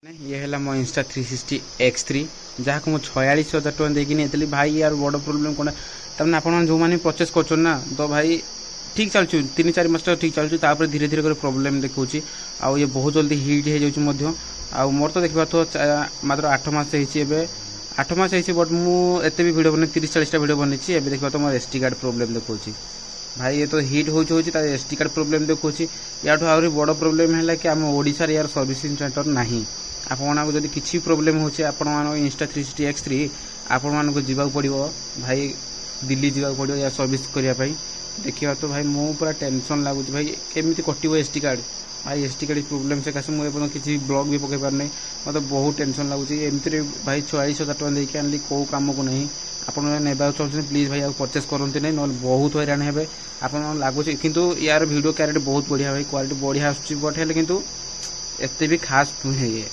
ये है मो इंस्टा 360 X3 जहाँ को 46,000 टଙ୍କା देकी नहीं भाई यार बड़ प्रोब्लेम कौन तमें आप जो मैंने परचेस कर ना तो भाई ठीक चलु 3-4 मास ठीक चलु धीरे धीरे प्रोब्लेम देखा आउ ये बहुत जल्दी हिट हो जाऊँ मोर तो देखा तो मात्र 8 मास 8 मास बट मुझे भी भिड बन 30-40 भिड बनी देखा तो मोर SD कार्ड प्रोब्लेम देखा भाई ये तो हिट हो SD कार्ड प्रोब्लेम देखा या आहरी बड़ प्रोब्लेम है कि आम ओडिशा यार सर्विसिंग सेंटर नहीं आपको जब किसी प्रोब्लेम हो इंस्टा 360 X3 आपण मानक जावाक पड़ो भाई दिल्ली जावाक पड़ो या सर्विस करने देखिए तो भाई मो पूरा टेंशन लगुच भाई केमी कटो SD कार्ड भाई SD कार्ड प्रोब्लेम से मुझे किसी ब्लॉग भी पकई पार मतलब बहुत टेंशन लगुच एमती भाई 46,000 टଙ୍କା देके आनली कौ कम को नहीं आपने नेबा चाहते प्लीज भाई परचेस करते नहीं ना बहुत हैरान हे आप लगुच किंतु यार वीडियो क्वालिटी बहुत बढ़िया भाई क्वालिटी बढ़िया आसुच्ची बट हेल्ले किंतु एते भी खास नुहे ये